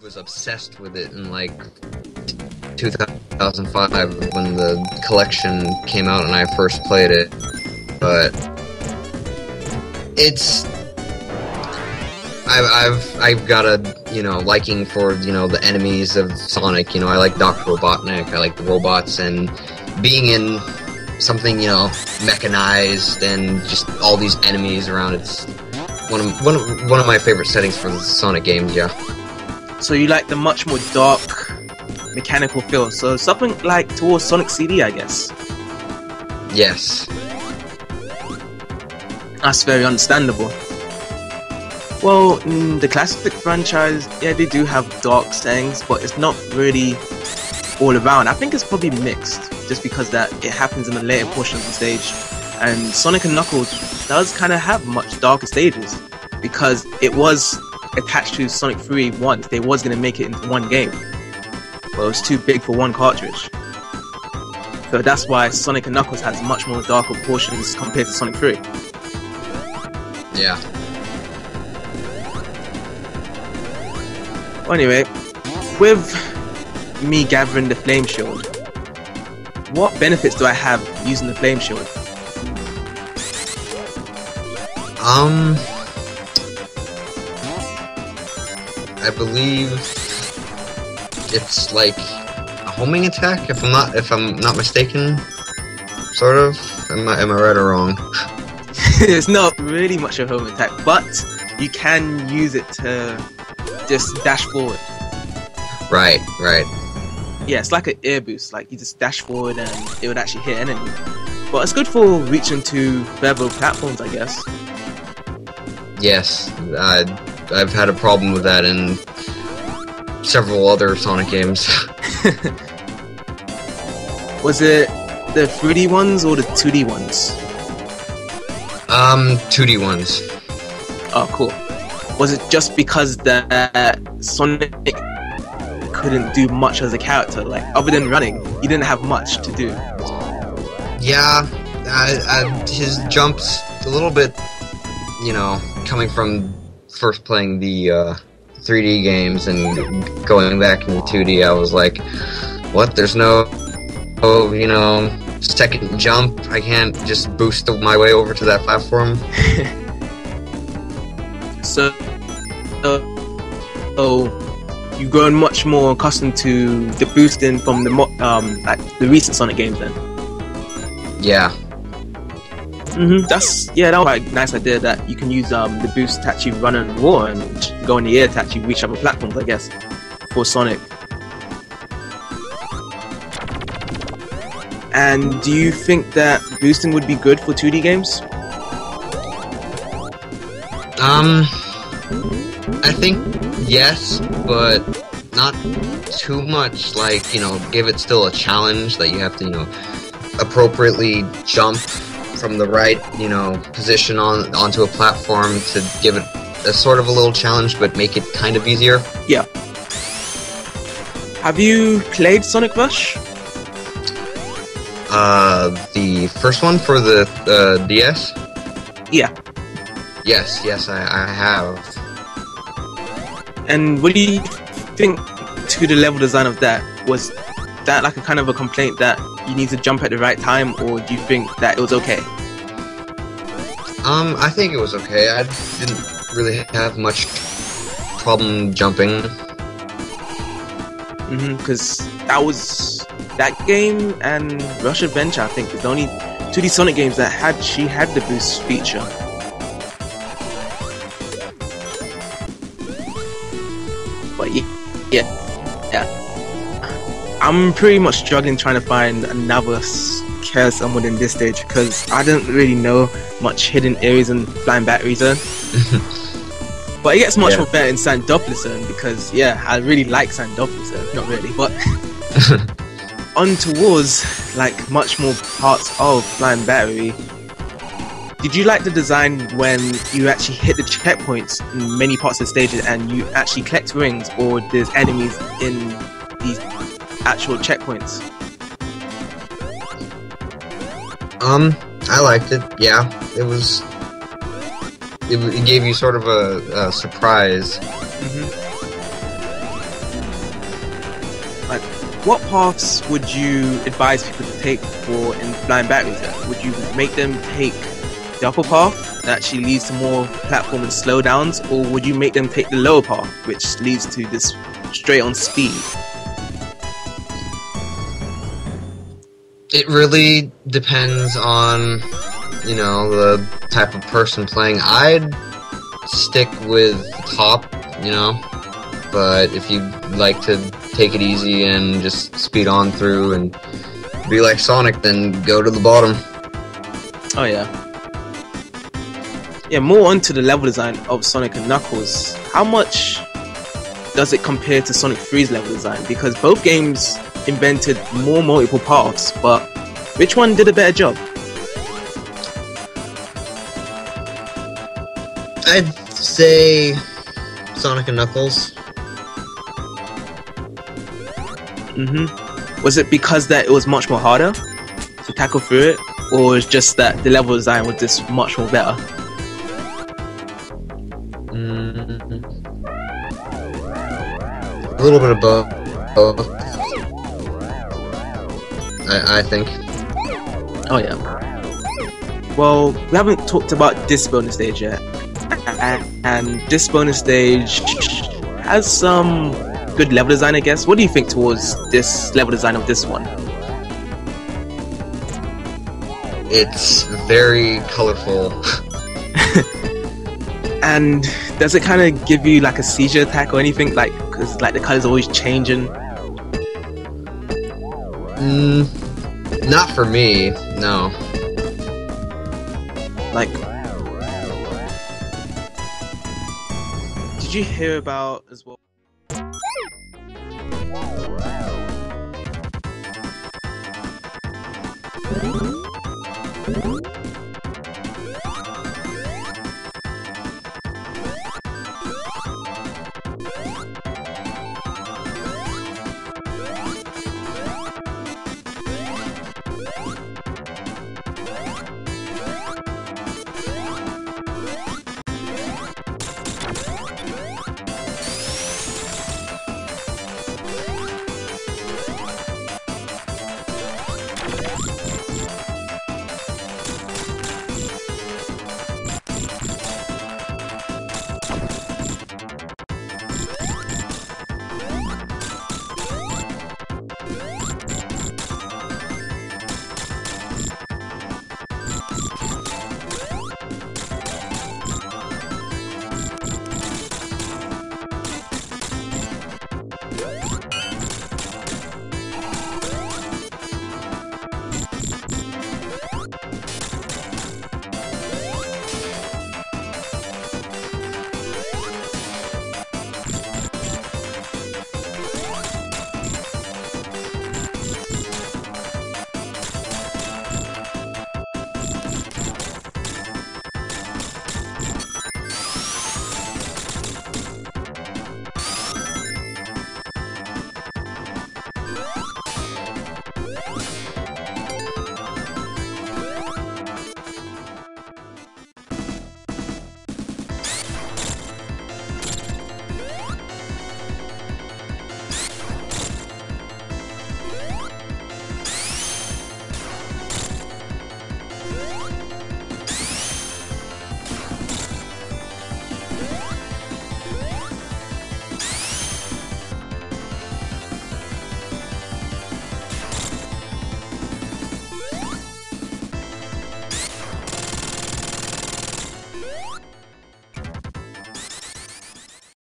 was obsessed with it in like 2005 when the collection came out and I first played it. But it's I've got a liking for the enemies of Sonic. I like Dr. Robotnik. I like the robots, and being in something mechanized and just all these enemies around. It's one of my favorite settings for the Sonic games. Yeah. So you like the much more dark mechanical feel. So something like towards Sonic CD, I guess. Yes. That's very understandable. Well, in the classic franchise, yeah, they do have dark settings, but it's not really all around. I think it's probably mixed, just because that it happens in the later portion of the stage. And Sonic and Knuckles does kind of have much darker stages, because it was attached to Sonic 3 once. They was going to make it into one game. Well, it was too big for one cartridge. So that's why Sonic and Knuckles has much more darker portions compared to Sonic 3. Yeah. Well, anyway, with me gathering the Flame Shield, what benefits do I have using the Flame Shield? I believe it's like a homing attack, if I'm not mistaken. Sort of. Am I right or wrong? It's not really much of a home attack, but you can use it to just dash forward. Right. Yeah, it's like an air boost. Like you just dash forward and it would actually hit enemy. But it's good for reaching to further platforms, I guess. Yes, I've had a problem with that in several other Sonic games. Was it the 3D ones or the 2D ones? 2D ones. Oh, cool. Was it just because that Sonic couldn't do much as a character? Like, other than running, he didn't have much to do. Yeah, his jumps a little bit, coming from first playing the 3D games and going back into 2D, I was like, what? There's no, second jump? I can't just boost my way over to that platform? So, you've grown much more accustomed to the boosting from the the recent Sonic games then? Yeah. That was quite a nice idea that you can use the boost to actually run on water and go in the air to actually reach other platforms, I guess, for Sonic. And do you think that boosting would be good for 2D games? I think yes, but not too much. Like, give it still a challenge that you have to, appropriately jump from the right, position onto a platform to give it a sort of a little challenge, but make it kind of easier. Yeah. Have you played Sonic Rush? The first one for the DS? Yeah. Yes, I have. And what do you think to the level design of that? Was that like a kind of a complaint that you need to jump at the right time, or do you think that it was okay? I think it was okay. I didn't really have much problem jumping. Because that game and Rush Adventure, I think, is the only 2D Sonic games that had the boost feature. But yeah. I'm pretty much struggling trying to find another someone in this stage, because I don't really know much hidden areas in Flying Battery Zone. But it gets much more better in Sandopoulos Zone, because I really like Sandopoulos Zone. Not really, but on towards like much more parts of Flying Battery. Did you like the design when you actually hit the checkpoints in many parts of the stages and you actually collect rings, or there's enemies in these actual checkpoints? I liked it. Yeah, it gave you sort of a surprise. like, what paths would you advise people to take for in Flying Batteries? Would you make them take the upper path that actually leads to more platform and slowdowns, or would you make them take the lower path, which leads to this straight on speed? It really depends on, you know, the type of person playing. I'd stick with top, you know, but if you like to take it easy and just speed on through and be like Sonic, then go to the bottom. Oh yeah. Yeah, more onto the level design of Sonic and Knuckles. How much does it compare to Sonic 3's level design? Because both games invented more multiple paths, but which one did a better job? I'd say Sonic and Knuckles. Was it because that it was much more harder to tackle through it, or was just that the level design was just much more better? A little bit of both. I think. Oh yeah. Well, we haven't talked about this bonus stage yet, and this bonus stage has some good level design, I guess. What do you think towards this level design of this one? It's very colorful. And does it kind of give you like a seizure attack or anything? Like, because like the colors are always changing. Not for me, no. Like, did you hear about as well?